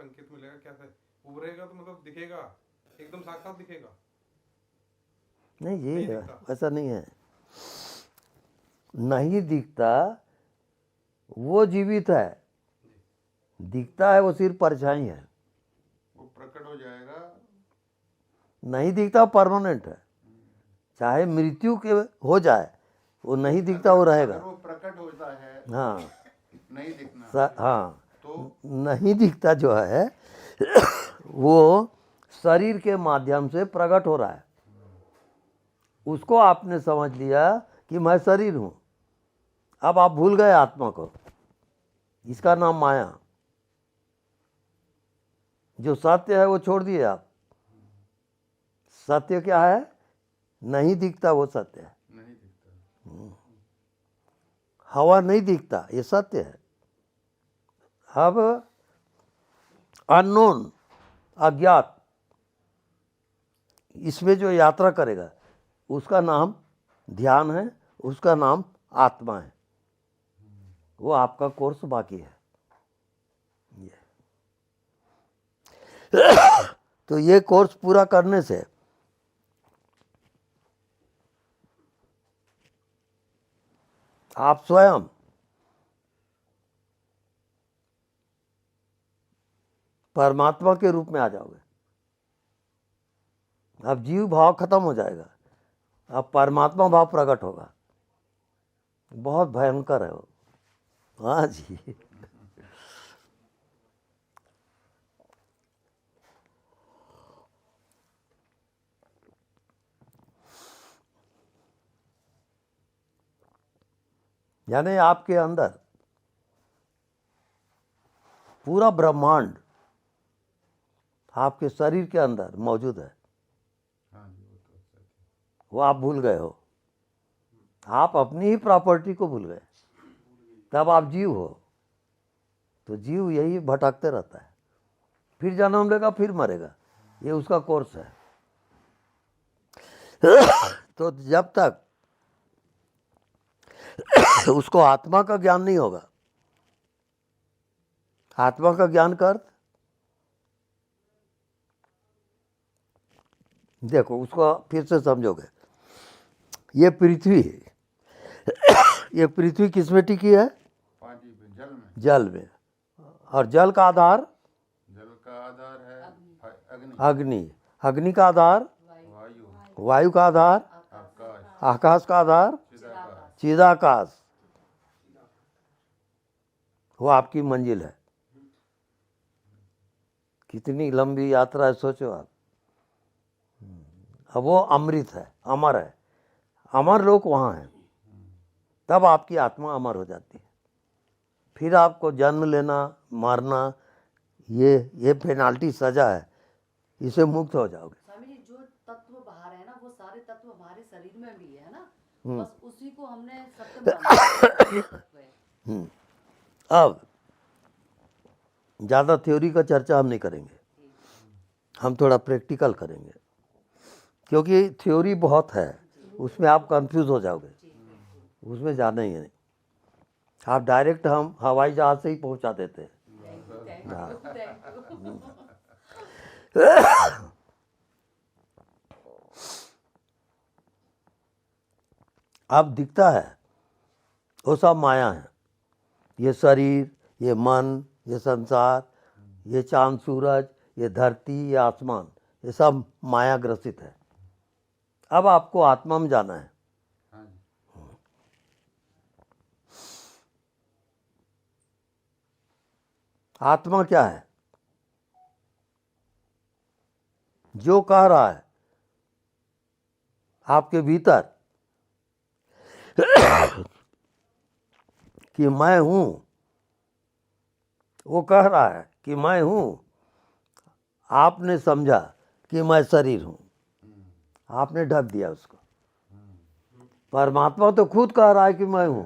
संकेत मिलेगा, क्या था उभरेगा तो मतलब दिखेगा, एकदम साक्षात दिखेगा? नहीं, ये नहीं दिखता। ऐसा नहीं है, नहीं दिखता, वो जीवित है, दिखता है वो सिर्फ परछाई है, वो प्रकट हो जाएगा। नहीं दिखता परमानेंट है, चाहे मृत्यु के हो जाए वो नहीं दिखता, वो रहेगा। अगर वो प्रकट होता है, हाँ नहीं दिखना हाँ, तो नहीं दिखता जो है वो शरीर के माध्यम से प्रकट हो रहा है, उसको आपने समझ लिया कि मैं शरीर हूँ, अब आप भूल गए आत्मा को, इसका नाम माया। जो सत्य है वो छोड़ दिए आप, सत्य क्या है? नहीं दिखता वो सत्य है, नहीं दिखता। हवा नहीं दिखता ये सत्य है। अब अननोन, अज्ञात, इसमें जो यात्रा करेगा उसका नाम ध्यान है, उसका नाम आत्मा है, वो आपका कोर्स बाकी है। तो ये कोर्स पूरा करने से आप स्वयं परमात्मा के रूप में आ जाओगे। अब जीव भाव खत्म हो जाएगा, अब परमात्मा भाव प्रकट होगा। बहुत भयंकर है वो। हाँ जी। यानी आपके अंदर पूरा ब्रह्मांड आपके शरीर के अंदर मौजूद है, हाँ जी, वो तो सच है। वो आप भूल गए हो, आप अपनी ही प्रॉपर्टी को भूल गए, तब आप जीव हो। तो जीव यही भटकते रहता है, फिर जन्म लेगा फिर मरेगा, ये उसका कोर्स है। तो जब तक उसको आत्मा का ज्ञान नहीं होगा, आत्मा का ज्ञान कर, देखो उसको फिर से समझोगे। ये पृथ्वी, ये पृथ्वी किस में टिकी है? पानी पे, जल में। जल में। और जल का आधार? जल का आधार है अग्नि। अग्नि। अग्नि का आधार? वायु। वायु का आधार? आकाश। आकाश का आधार? चिदाकाश। चिदाकाश। वो आपकी मंजिल है। कितनी लंबी यात्रा है सोचो आप। अब वो अमृत है, अमर है, अमर लोक वहाँ है, तब आपकी आत्मा अमर हो जाती है। फिर आपको जन्म लेना, मरना, ये पेनाल्टी सजा है, इसे मुक्त हो जाओगे। स्वामी जी, जो तत्व बाहर है ना, वो सारे तत्व हमारे शरीर में भी है ना, बस उसी को हमने सत्य माना। अब ज़्यादा थ्योरी का चर्चा हम नहीं करेंगे, हम थोड़ा प्रैक्टिकल करेंगे, क्योंकि थ्योरी बहुत है, उसमें आप कंफ्यूज हो जाओगे, उसमें जाना ही नहीं। आप डायरेक्ट हम हवाई जहाज से ही पहुंचा देते हैं। अब दिखता है वो सब माया है, ये शरीर, ये मन, ये संसार, ये चांद सूरज, ये धरती, ये आसमान, ये सब माया ग्रसित है। अब आपको आत्मा में जाना है। हाँ जी। आत्मा क्या है? जो कह रहा है आपके भीतर कि मैं हूं, वो कह रहा है कि मैं हूं, आपने समझा कि मैं शरीर हूं, आपने ढक दिया उसको। परमात्मा तो खुद कह रहा है कि मैं हूं,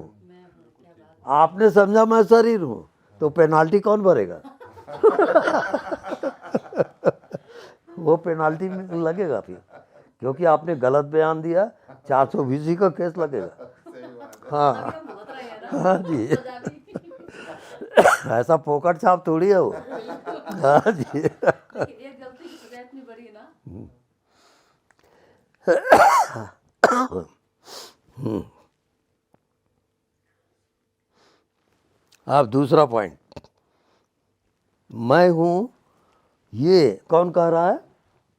आपने समझा मैं शरीर हूं, तो पेनाल्टी कौन भरेगा? वो पेनाल्टी में लगेगा फिर, क्योंकि आपने गलत बयान दिया, 420 का केस लगेगा। हाँ हाँ जी, ऐसा फोकट छाप थोड़ी है वो। हाँ जी। लेकिन एक गलती की सजा इतनी बड़ी है ना। अब दूसरा पॉइंट, मैं हूं, ये कौन कह रहा है?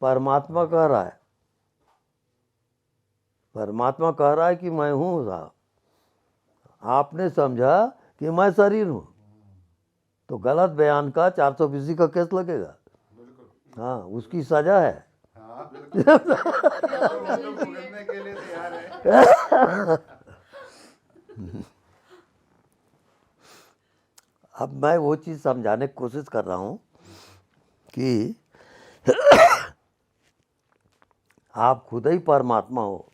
परमात्मा कह रहा है। परमात्मा कह रहा है कि मैं हूं साहब। आपने समझा कि मैं शरीर हूं, तो गलत बयान का 420 का केस लगेगा। बिल्कुल। हाँ, उसकी सजा है। हाँ बिल्कुल। तो हम लोग भुगतने के लिए तैयार है। अब मैं वो चीज़ समझाने की कोशिश कर रहा हूं कि आप खुद ही परमात्मा हो।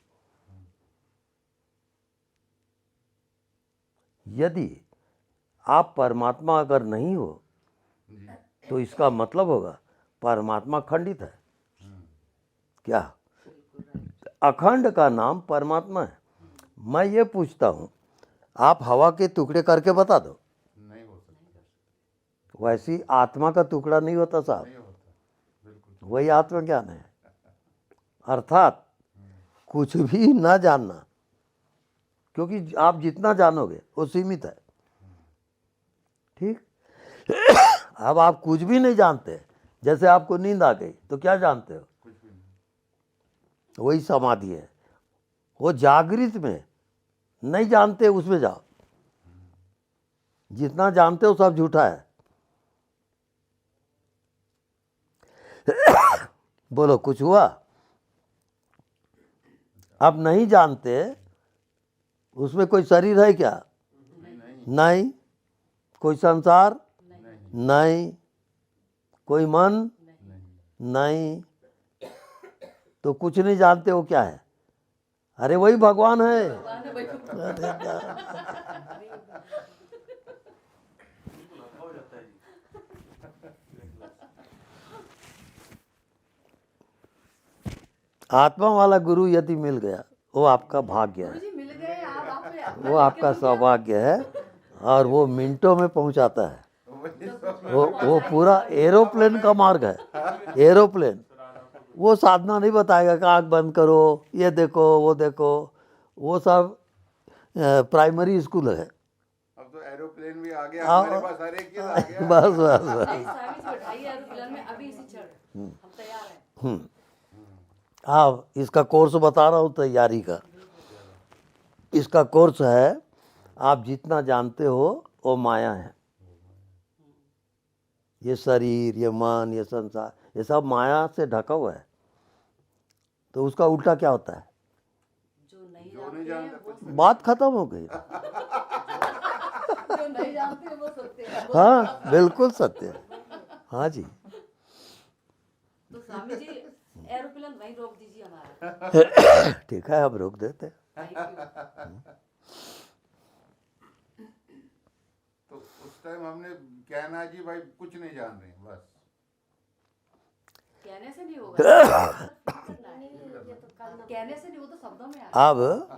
यदि आप परमात्मा अगर नहीं हो तो इसका मतलब होगा परमात्मा खंडित है। क्या? अखंड का नाम परमात्मा है। मैं ये पूछता हूँ, आप हवा के टुकड़े करके बता दो। नहीं हो सकता। वैसी आत्मा का टुकड़ा नहीं होता साहब। नहीं होता। बिल्कुल। वही आत्मज्ञान है। अर्थात कुछ भी ना जानना, क्योंकि आप जितना जानोगे वो सीमित है। ठीक। अब आप कुछ भी नहीं जानते, जैसे आपको नींद आ गई तो क्या जानते हो? कुछ भी नहीं। वही समाधि है। वो जागृत में नहीं जानते, उसमें जाओ। जितना जानते हो सब झूठा है। बोलो, कुछ हुआ? अब नहीं जानते, उसमें कोई शरीर है क्या? नहीं। नहीं। कोई संसार? नहीं। नहीं। कोई मन? नहीं। नहीं। तो कुछ नहीं जानते, वो क्या है? अरे वही भगवान है। भगवान है भाई। अरे क्या- आत्मा वाला गुरु यदि मिल गया, वो आपका भाग्य है। गुरुजी मिल गए आप पे। वो आपका सौभाग्य है, और वो मिनटों में पहुंचाता है। वही सब। वो पूरा एरोप्लेन का मार्ग है। एरोप्लेन। वो साधना नहीं बताएगा कि आँख बंद करो, ये देखो, वो देखो। वो सब प्राइमरी स्कूल है। अब तो एरोप्लेन भी आ गया हमारे पास, हर एक चीज आ गया। बस बस बस। नहीं, स्वामी जी बैठाइए एरोप्लेन में, अभी इसी क्षण हम तैयार हैं। अब इसका कोर्स बता रहा हूँ, तैयारी का। इसका कोर्स है, आप जितना जानते हो वो माया है। ये शरीर, ये मन, ये संसार, ये सब माया से ढका हुआ है। तो उसका उल्टा क्या होता है? जो नहीं जो नहीं जानते हैं जानते वो, बात खत्म हो गई। जो नहीं जानते हैं वो सत्य है। हाँ, बिल्कुल सत्य है। हाँ जी। तो स्वामी जी एरोप्लेन वहीं रोक दीजिए हमारा। ठीक है, अब रोक देते हैं। Thank you। तो उस टाइम हमने कहना जी भाई कुछ नहीं जान रहे हैं, बस। कहने से नहीं होगा। कहने से नहीं, वो तो शब्दों में आ अब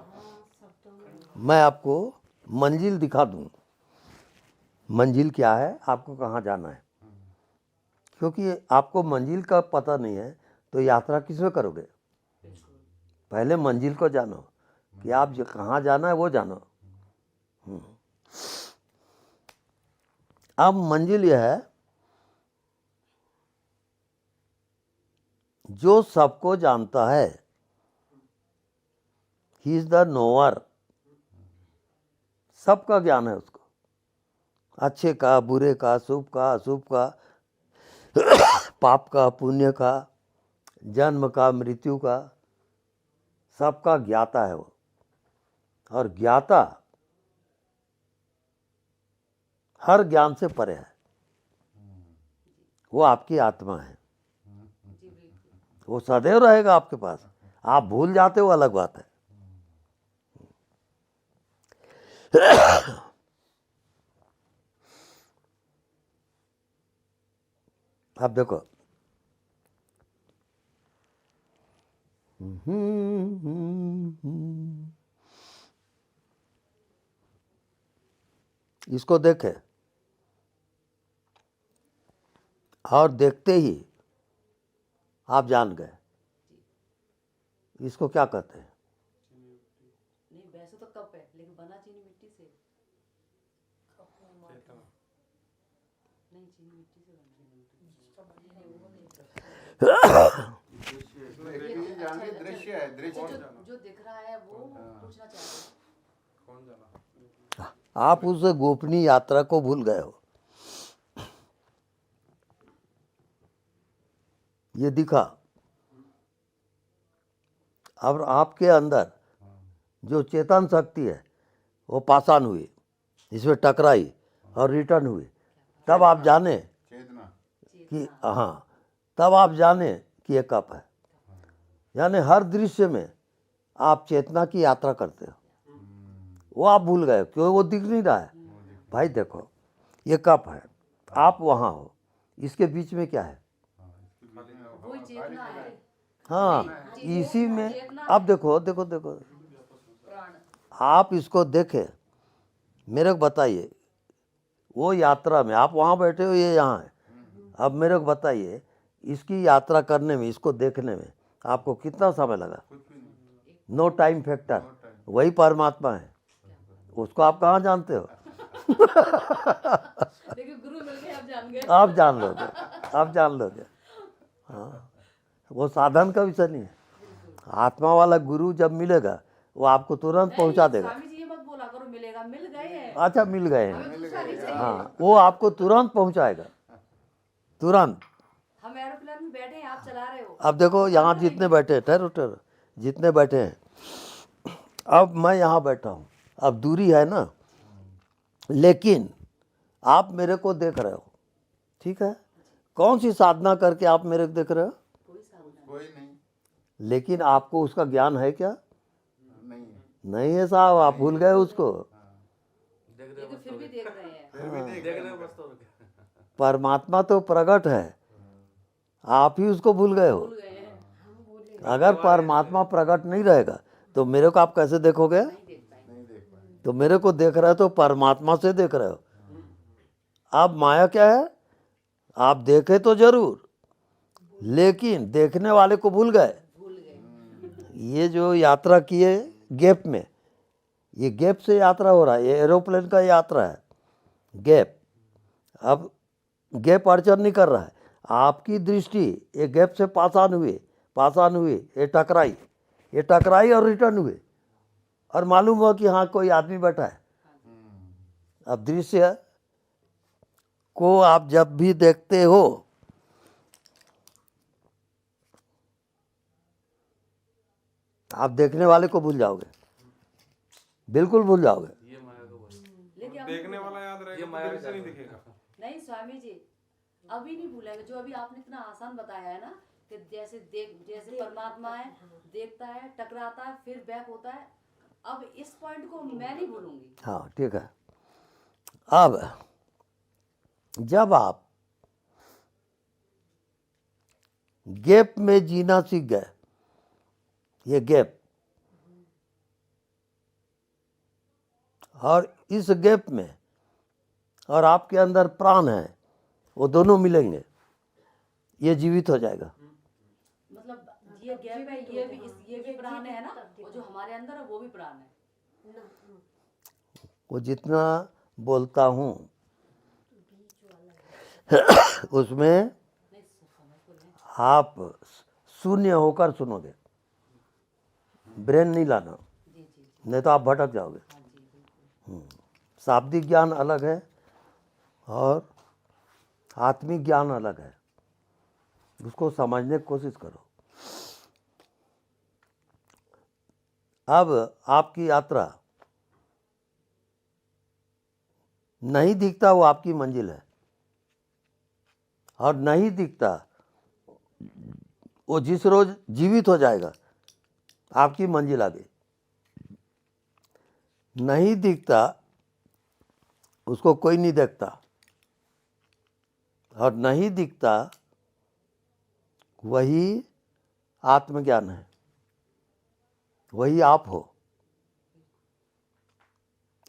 मैं आपको मंजिल दिखा दूं। मंजिल क्या है, आपको कहाँ जाना है। क्योंकि आपको मंजिल का पता नहीं है तो यात्रा किसमें करोगे? पहले मंजिल को जानो कि आप जो कहाँ जाना है वो जानो। अब मंजिल यह है, जो सबको जानता है, ही इज द नोअर। सबका ज्ञान है उसको, अच्छे का, बुरे का, शुभ का, अशुभ का, पाप का, पुण्य का, जन्म का, मृत्यु का, सबका ज्ञाता है वो। और ज्ञाता हर ज्ञान से परे है। वो आपकी आत्मा है। वो सदैव रहेगा आपके पास। आप भूल जाते हो, अलग बात है। अब देखो, इसको देखे, और देखते ही आप जान गए। इसको क्या कहते हैं? नहीं वैसे तो कप है लेकिन बना चीनी मिट्टी से। नहीं चीनी मिट्टी से जानिए दृश्य है, दृश्य जो दिख रहा है वो पूछना चाहते हैं। कौन जाना? आप उस गोपनीय यात्रा को भूल गए हो। ये दिखा, अब आपके अंदर जो चेतन शक्ति है वो पाषाण हुई, इसमें टकराई और रिटर्न हुई। तब आप जाने चेतना। कि हाँ, तब आप जाने कि ये कप है। यानी हर दृश्य में आप चेतना की यात्रा करते हो, वो आप भूल गए क्यों? वो दिख नहीं रहा है। भाई देखो, ये कप है, आप वहाँ हो, इसके बीच में क्या है? वही चेतना है। हाँ, इसी में अब देखो देखो देखो, प्राण आप इसको देखें, मेरे को बताइए, वो यात्रा में आप वहाँ बैठे हो, ये यहाँ है। अब मेरे को बताइए, इसकी यात्रा करने में, इसको देखने में आपको कितना समय लगा? No time factor. वही परमात्मा है, उसको आप कहाँ जानते हो? लेकिन गुरु मिल गए आप जान गए। आप जान लोगे, आप जान लोगे। हाँ, वो साधन का विषय नहीं है। आत्मा वाला गुरु जब मिलेगा वो आपको तुरंत पहुंचा देगा। स्वामी जी ये मत बोला करो मिलेगा, मिल गए हैं। अच्छा, मिल गए हैं, हमें दूसरा नहीं चाहिए। हाँ, वो आपको तुरंत पहुंचाएगा, तुरंत। हम एरोप्लेन में बैठे हैं, आप चला रहे हो। अब देखो यहाँ जितने बैठे हैं, ठहरो ठहरो, जितने बैठे हैं, अब मैं यहाँ बैठा हूँ, अब दूरी है ना, लेकिन आप मेरे को देख रहे हो, ठीक है? कौन सी साधना करके आप मेरे को देख रहे हो? कोई साधना कोई नहीं, लेकिन आपको उसका ज्ञान है क्या? नहीं है। नहीं है साहब, आप भूल गए उसको। लेकिन फिर भी देख रहे हैं। फिर भी देख रहे हैं। परमात्मा तो प्रकट है, आप ही उसको भूल गए हो। भूल गए हैं। अगर परमात्मा प्रकट नहीं रहेगा तो मेरे को आप कैसे देखोगे? नहीं देख पाएंगे। नहीं देख पाए। तो मेरे को देख रहे हो तो परमात्मा से देख रहे हो। अब माया क्या है? आप देखे तो जरूर, लेकिन देखने वाले को भूल गए। भूल गए। ये जो यात्रा किए गैप में, ये गैप से यात्रा हो रहा है, ये एरोप्लेन का यात्रा है, गैप। अब गैप अड़चन नहीं कर रहा है, आपकी दृष्टि ये गैप से पाषाण हुई, ये टकराई और रिटर्न हुए, और मालूम हुआ कि हाँ कोई आदमी बैठा है। अब दृश्य को आप जब भी देखते हो, आप देखने वाले को भूल जाओगे, बिल्कुल भूल जाओगे। लेकिन अब देखने वाला याद रहेगा तो दृश्य नहीं दिखेगा। नहीं स्वामी जी अभी नहीं भूलेंगे। जो अभी आपने इतना आसान बताया है ना कि जैसे परमात्मा है, देखता है, टकराता है, फिर बैक होता है। अब इस पॉइंट को मैं नहीं भूलूंगी। हाँ ठीक है। अब जब आप गैप में जीना सीख गए, ये गैप, और इस गैप में और आपके अंदर प्राण है, वो दोनों मिलेंगे, ये जीवित हो जाएगा। मतलब ये गैप है, ये भी प्राण है ना, और जो हमारे अंदर है वो भी प्राण है। वो जितना बोलता हूँ उसमें आप शून्य होकर सुनोगे, ब्रेन नहीं लाना, नहीं तो आप भटक जाओगे। शाब्दिक ज्ञान अलग है और आत्मिक ज्ञान अलग है, उसको समझने की कोशिश करो। अब आपकी यात्रा नहीं दिखता, वो आपकी मंजिल है, और नहीं दिखता वो जिस रोज जीवित हो जाएगा आपकी मंजिल आ गई। नहीं दिखता उसको कोई नहीं देखता, और नहीं दिखता वही आत्मज्ञान है, वही आप हो।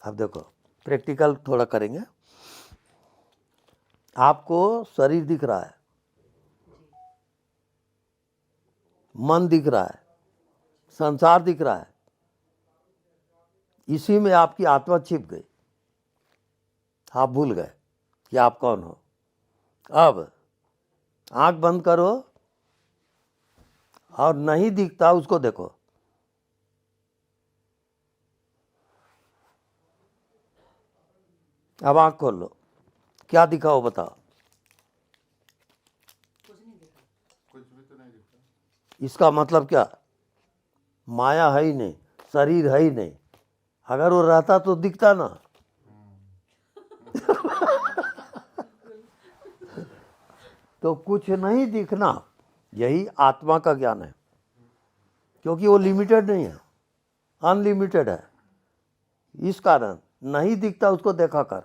अब देखो प्रैक्टिकल थोड़ा करेंगे। आपको शरीर दिख रहा है, मन दिख रहा है, संसार दिख रहा है, इसी में आपकी आत्मा छिप गई, आप भूल गए कि आप कौन हो। अब आंख बंद करो और नहीं दिखता उसको देखो। अब आंख खोल लो, क्या दिखा वो बताओ। कुछ नहीं दिखा। कुछ भी तो नहीं दिखता। इसका मतलब क्या, माया है ही नहीं, शरीर है ही नहीं। अगर वो रहता तो दिखता ना। तो कुछ नहीं दिखना, यही आत्मा का ज्ञान है, क्योंकि वो लिमिटेड नहीं है, अनलिमिटेड है। इस कारण नहीं दिखता उसको देखा कर।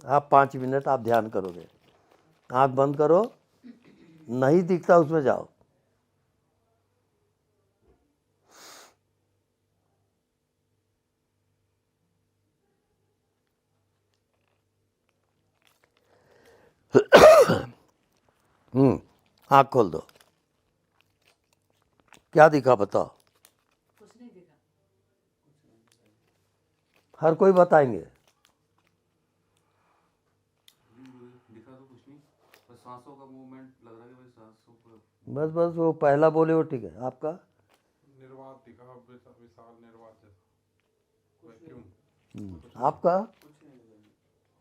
आप 5 मिनट आप ध्यान करोगे, आंख बंद करो, नहीं दिखता उसमें जाओ। आंख खोल दो, क्या दिखा बताओ। कुछ नहीं दिखा। हर कोई बताएंगे। दिखा तो कुछ नहीं, बस सांसों का मूवमेंट लग रहा है कि भाई सांसों को। बस वो पहला बोले वो ठीक है। आपका निर्वात दिखा, विशाल निर्वात जैसा वैक्यूम। आपका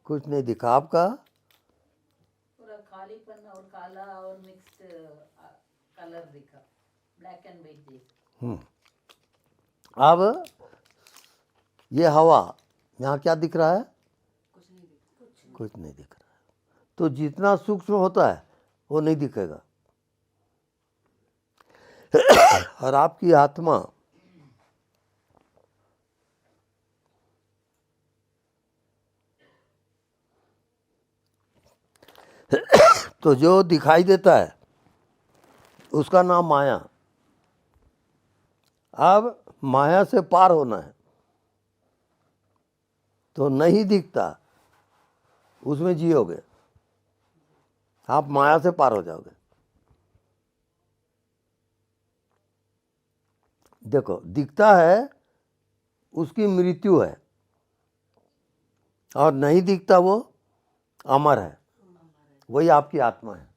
कुछ नहीं दिखा। आपका पूरा खालीपन और काला और मिक्स्ड कलर दिखा, ब्लैक एंड व्हाइट जैसे। अब ये हवा, यहाँ क्या दिख रहा है? कुछ नहीं दिखा। कुछ नहीं दिख रहा है। तो जितना सूक्ष्म होता है वो नहीं दिखेगा। और आपकी आत्मा तो जो दिखाई देता है उसका नाम माया। अब माया से पार होना है, तो नहीं दिखता उसमें जियोगे, आप माया से पार हो जाओगे। देखो, दिखता है उसकी मृत्यु है, और नहीं दिखता वो अमर है, वही आपकी आत्मा है।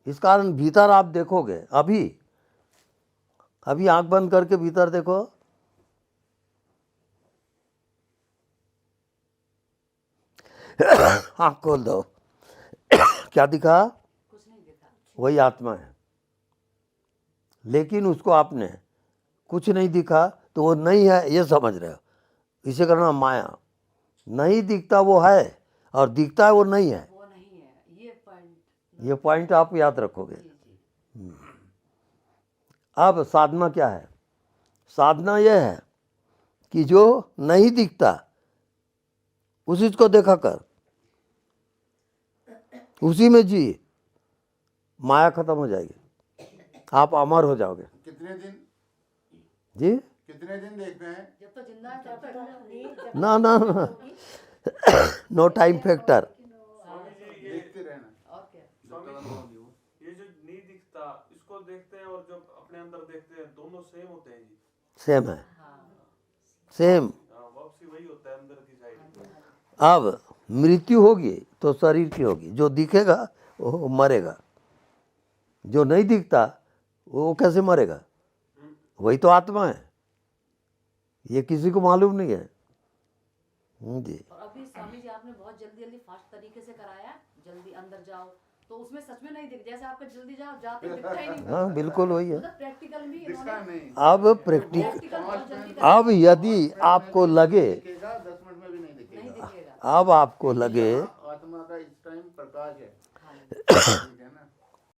इस कारण भीतर आप देखोगे, अभी आंख बंद करके भीतर देखो। आंख खोल दो, क्या दिखा? कुछ नहीं दिखा। वही आत्मा है। लेकिन उसको आपने कुछ नहीं दिखा तो वो नहीं है ये समझ रहे हो, इसे करना माया। नहीं दिखता वो है, और दिखता है वो नहीं है। वो नहीं है, ये पॉइंट आप याद रखोगे। जी जी। अब साधना क्या है? साधना यह है कि जो नहीं दिखता उसी को देखा कर, उसी में जी, माया खत्म हो जाएगी, आप अमर हो जाओगे। कितने दिन जी कितने दिन देखना है? जब तक जिंदा है तब तक नहीं। ना ना ना, नो टाइम फैक्टर। देखते रहना। और क्या। ये जो नहीं दिखता इसको देखते हैं और जब अपने अंदर देखते हैं दोनों सेम होते हैं जी। सेम है, सेम। वापसी वही होता है अंदर की साइड। अब मृत्यु होगी तो शरीर की होगी, जो दिखेगा वो मरेगा, जो नहीं दिखता वो कैसे मरेगा? वही तो आत्मा है, ये किसी को मालूम नहीं है। जी। और अभी स्वामी जी आपने बहुत जल्दी जल्दी फास्ट तरीके से कराया, जल्दी अंदर जाओ, तो उसमें सच में नहीं दिख, जैसे आपका जल्दी जाओ जाते दिखता ही नहीं। हाँ बिल्कुल वही है। मतलब प्रैक्टिकल भी दिखता नहीं। अब प्रैक्टिकल, प्रैक्टिकल बहुत जल्दी करा। अब यदि आपको लगे, दिखेगा, 10 मिनट में भी नहीं नहीं दिखेगा। दिखेगा। अब आपको लगे आत्मा का इस टाइम प्रकाश है।